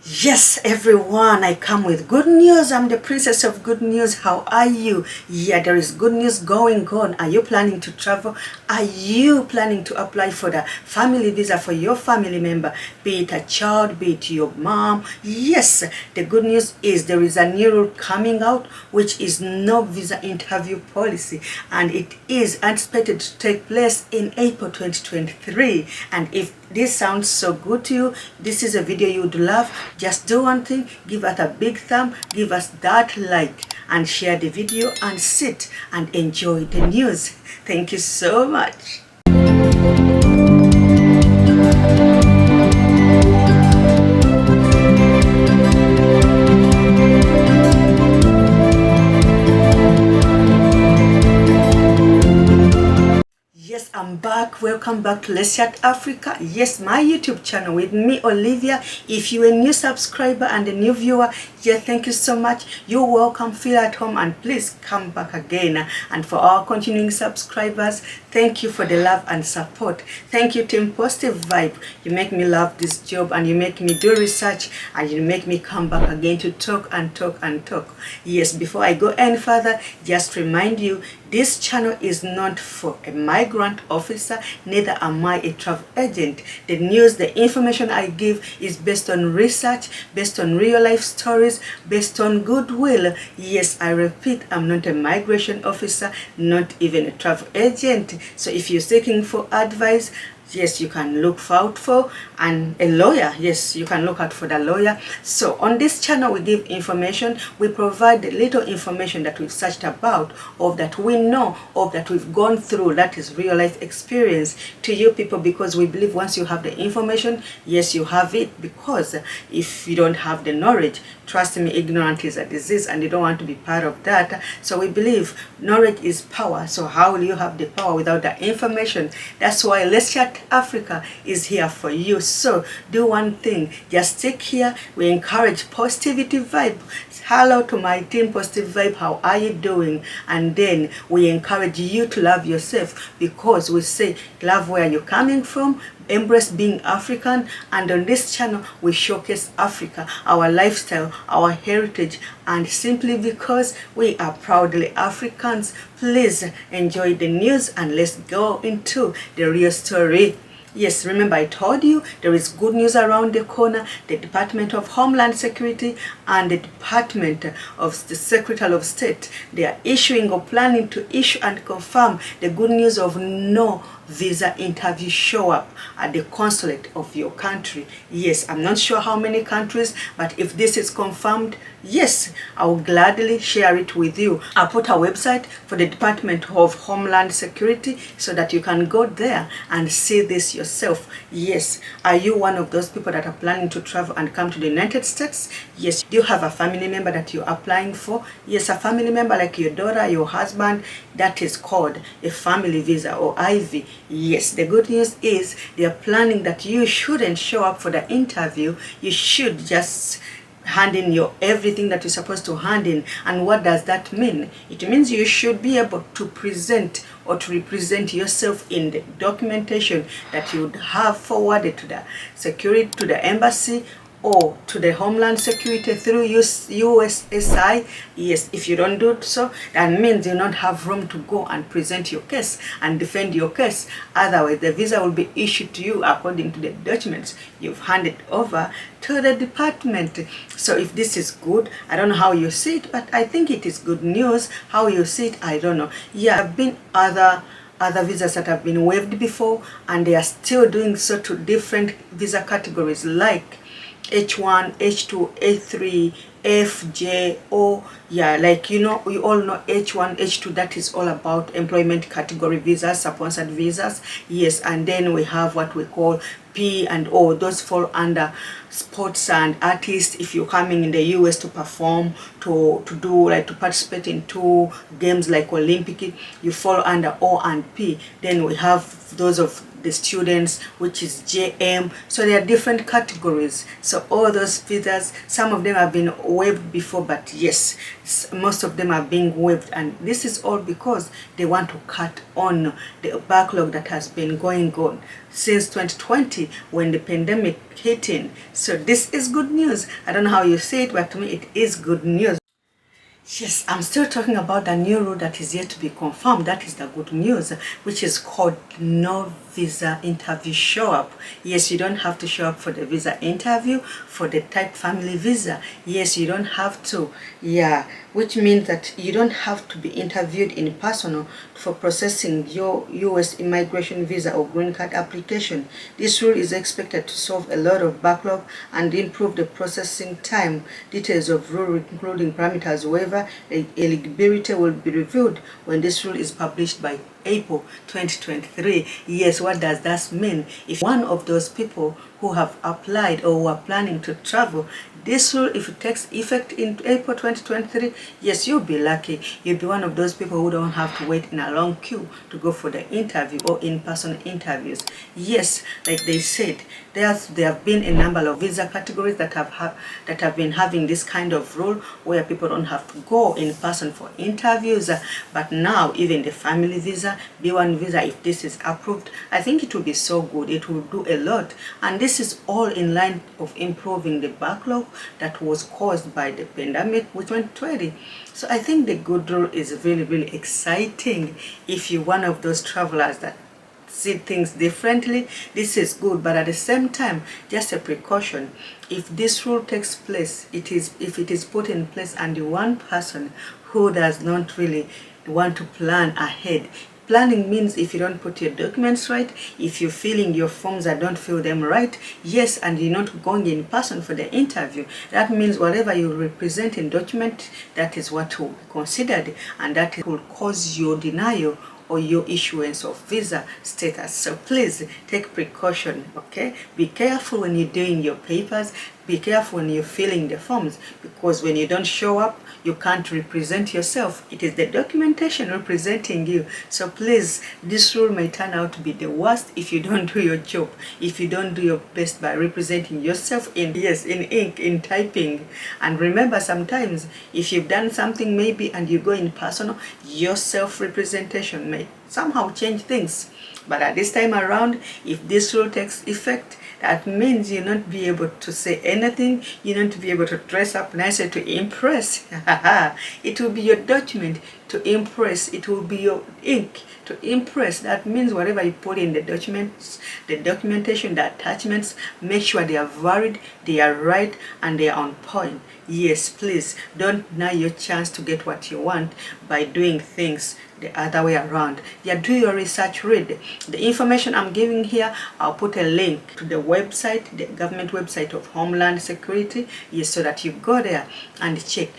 Yes, everyone, I come with good news. I'm the princess of good news. How are you? Yeah, there is good news going on. Are you planning to travel? Are you planning to apply for the family visa for your family member, be it a child, be it your mom? Yes, the good news is there is a new rule coming out, which is no visa interview policy, and it is expected to take place in April 2023. And if this sounds so good to you, this is a video you would love, just do one thing: give us a big thumb, give us that like, and share the video and sit and enjoy the news. Thank you so much. Yes, I'm back. Welcome back to Let's Chat Africa. Yes, my YouTube channel with me, Olivia. If you're a new subscriber and a new viewer, yeah, thank you so much. You're welcome. Feel at home and please come back again. And for our continuing subscribers, thank you for the love and support. Thank you, Team Positive Vibe. You make me love this job and you make me do research and you make me come back again to talk and talk and talk. Yes, before I go any further, just remind you, this channel is not for a migrant officer, neither am I a travel agent. The news, the information I give is based on research, based on real life stories, based on goodwill. Yes, I repeat, I'm not a migration officer, not even a travel agent. So if you're seeking for advice, yes, you can look out for a lawyer. Yes, you can look out for the lawyer. So on this channel, we give information. We provide the little information that we've searched about, or that we know, or that we've gone through, that is real life experience, to you people, because we believe once you have the information, yes, you have it. Because if you don't have the knowledge, trust me, ignorance is a disease and you don't want to be part of that. So we believe knowledge is power. So how will you have the power without the information? That's why Let's Chat Africa is here for you. So do one thing, just stick here. We encourage positivity vibe. Hello to my team Positive Vibe, how are you doing? And then we encourage you to love yourself, because we say love where you're coming from, embrace being African. And on this channel we showcase Africa, our lifestyle, our heritage, and simply because we are proudly Africans. Please enjoy the news and let's go into the real story. Yes, remember I told you there is good news around the corner. The Department of Homeland Security and the Department of the Secretary of State, they are issuing or planning to issue and confirm the good news of no visa interview show up at the consulate of your country. Yes, I'm not sure how many countries, but if this is confirmed, yes, I will gladly share it with you. I'll put a website for the Department of Homeland Security so that you can go there and see this yourself. Yes, are you one of those people that are planning to travel and come to the United States? Yes, do you have a family member that you're applying for? Yes, a family member like your daughter, your husband. That is called a family visa, or IV. Yes, the good news is they are planning that you shouldn't show up for the interview. You should just hand in your everything that you're supposed to hand in. And what does that mean? It means you should be able to present or to represent yourself in the documentation that you would have forwarded to the security, to the embassy, or to the Homeland Security through USSI. Yes, if you don't do so, that means you don't have room to go and present your case and defend your case. Otherwise, the visa will be issued to you according to the documents you've handed over to the department. So if this is good, I don't know how you see it, but I think it is good news. How you see it, I don't know. Yeah, there have been other visas that have been waived before, and they are still doing so to different visa categories like H1, H2, H3, F, J, O. Yeah, like you know, we all know H1, H2, that is all about employment category visas, sponsored visas. Yes, and then we have what we call P and O. Those fall under sports and artists. If you're coming in the US to perform, to do, like to participate in 2 games like Olympic, you fall under O and P. Then we have those of the students, which is JM. So there are different categories. So all those visas, some of them have been waived before, but yes, most of them are being waived, and this is all because they want to cut on the backlog that has been going on since 2020 when the pandemic hit in. So this is good news. I don't know how you say it, but to me it is good news. Yes, I'm still talking about the new rule that is yet to be confirmed. That is the good news, which is called no visa interview show up. Yes, you don't have to show up for the visa interview for the type family visa. Yes, you don't have to. Yeah, which means that you don't have to be interviewed in person for processing your US immigration visa or green card application. This rule is expected to solve a lot of backlog and improve the processing time. Details of rule, including parameters, waiver, eligibility, will be revealed when this rule is published by April 2023. Yes, what does that mean? If one of those people who have applied or who are planning to travel, this rule, if it takes effect in April 2023, yes, you'll be lucky. You'll be one of those people who don't have to wait in a long queue to go for the interview or in-person interviews. Yes, like they said, there have been a number of visa categories that have been having this kind of rule where people don't have to go in person for interviews. But now even the family visa, B1 visa, if this is approved, I think it will be so good. It will do a lot, and this is all in line of improving the backlog that was caused by the pandemic with 2020. So I think the good rule is really, really exciting. If you're one of those travelers that see things differently, this is good. But at the same time, just a precaution: if this rule takes place, if it is put in place, and the one person who does not really want to plan ahead. Planning means if you don't put your documents right, if you're filling your forms and don't fill them right, yes, and you're not going in person for the interview, that means whatever you represent in document, that is what will be considered, and that will cause your denial or your issuance of visa status. So please take precaution, okay? Be careful when you're doing your papers. Be careful when you're filling the forms, because when you don't show up, you can't represent yourself. It is the documentation representing you. So please, this rule may turn out to be the worst if you don't do your job, if you don't do your best by representing yourself in ink, in typing. And remember, sometimes if you've done something maybe and you go in personal, your self-representation may somehow change things. But at this time around, if this rule takes effect, that means you'll not be able to say anything. You'll not be able to dress up nicely to impress. It will be your document to impress. It will be your ink to impress. That means whatever you put in the documents, the documentation, the attachments, make sure they are valid, they are right, and they are on point. Yes, please don't deny your chance to get what you want by doing things the other way around. Yeah, do your research, read the information I'm giving here. I'll put a link to the website, the government website of Homeland Security, yes, so that you go there and check.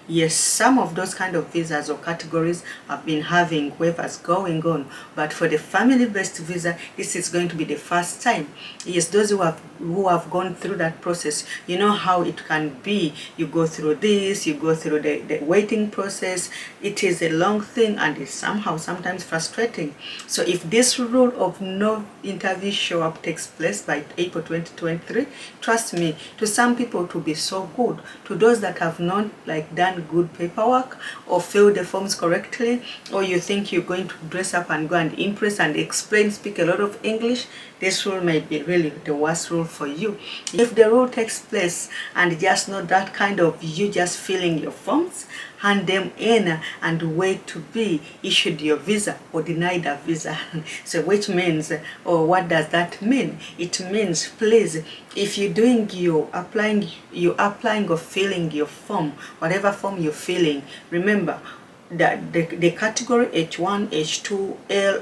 Yes, some of those kind of visas or categories have been having waivers going on, but for the family-based visa, this is going to be the first time. Yes, those who have gone through that process, you know how it can be. You go through this, you go through the waiting process. It is a long thing, and it's somehow sometimes frustrating. So if this rule of no interview show up takes place by April 2023, trust me, to some people it will be so good. To those that have not done good paperwork or filled the forms correctly, or you think you're going to dress up and go and impress and explain, speak a lot of English, this rule might be really the worst rule for you. If the rule takes place and just not that kind of you just filling your forms, hand them in and wait to be issued your visa or denied a visa. So which means, or what does that mean? It means, please, if you're doing your applying or filling your form, whatever form you're filling, remember that the category H1, H2,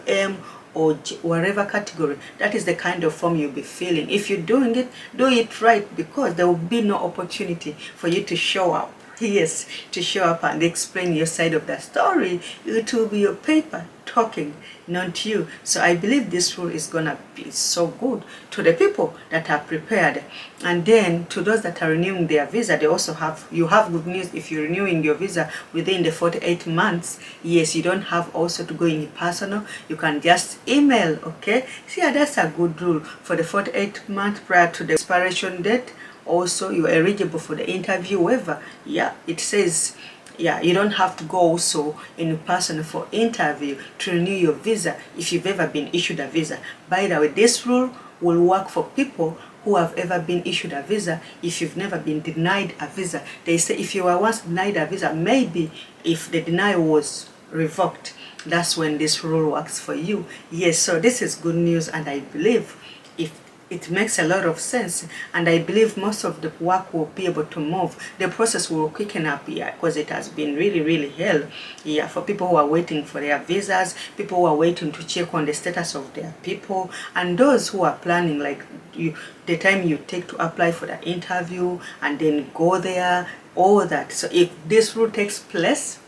LM, or whatever category, that is the kind of form you'll be filling. If you're doing it, do it right, because there will be no opportunity for you to show up yes, to show up and explain your side of the story. It will be your paper talking, not you. So I believe this rule is gonna be so good to the people that are prepared. And then to those that are renewing their visa, they also have, you have good news. If you're renewing your visa within the 48 months, yes, you don't have also to go in personal. You can just email, okay? So yeah, that's a good rule. For the 48 months prior to the expiration date, also you are eligible for the interview waiver. Yeah, it says, yeah, you don't have to go also in person for interview to renew your visa if you've ever been issued a visa. By the way, this rule will work for people who have ever been issued a visa. If you've never been denied a visa, they say if you were once denied a visa, maybe if the denial was revoked, that's when this rule works for you. Yes, so this is good news, and I believe if it makes a lot of sense, and I believe most of the work will be able to move. The process will quicken up here because it has been really hell here for people who are waiting for their visas, people who are waiting to check on the status of their people, and those who are planning, like you, the time you take to apply for the interview and then go there, all that. So if this rule takes place,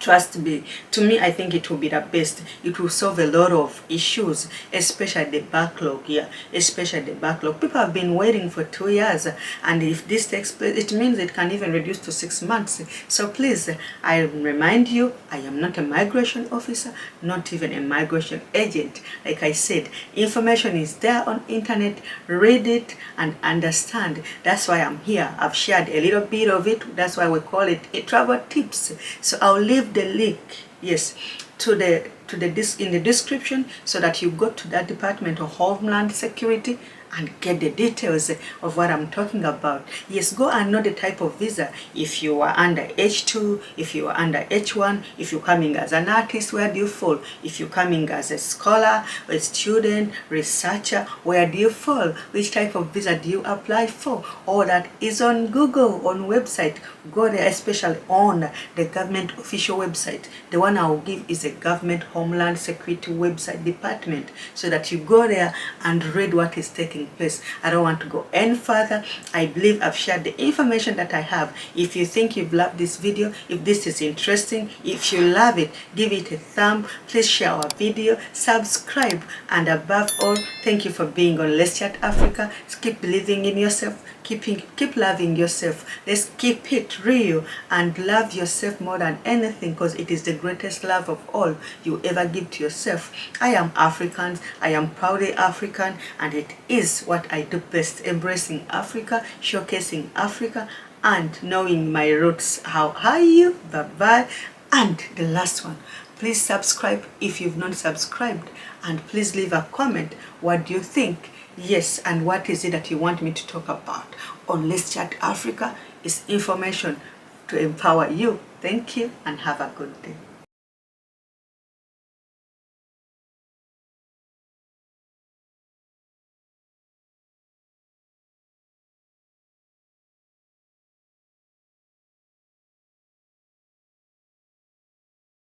trust me, to me, I think it will be the best. It will solve a lot of issues, especially the backlog here, especially the backlog. People have been waiting for 2 years, and if this takes place, it means it can even reduce to 6 months. So please, I remind you, I am not a migration officer, not even a migration agent. Like I said, information is there on internet. Read it and understand. That's why I'm here. I've shared a little bit of it. That's why we call it a travel tips. So I'll leave the link, yes, to the in the description, so that you go to that Department of Homeland Security and get the details of what I'm talking about. Yes, go and know the type of visa. If you are under H2, if you are under H1, if you're coming as an artist, where do you fall? If you're coming as a scholar, a student, researcher, where do you fall? Which type of visa do you apply for? All that is on Google, on website. Go there, especially on the government official website. The one I will give is a government Homeland Security website department, so that you go there and read what is taking place. I don't want to go any further. I believe I've shared the information that I have. If you think you've loved this video, if this is interesting, if you love it, give it a thumb. Please share our video, subscribe, and above all, thank you for being on Let's Chat Africa. Keep believing in yourself. Keep loving yourself. Let's keep it real and love yourself more than anything, because it is the greatest love of all you ever give to yourself. I am African. I am proudly African, and it is what I do best: embracing Africa, showcasing Africa, and knowing my roots. How are you? Bye bye. And the last one, please subscribe if you've not subscribed, and please leave a comment. What do you think? Yes, and what is it that you want me to talk about on Let's Chat Africa? Is information to empower you. Thank you, and have a good day.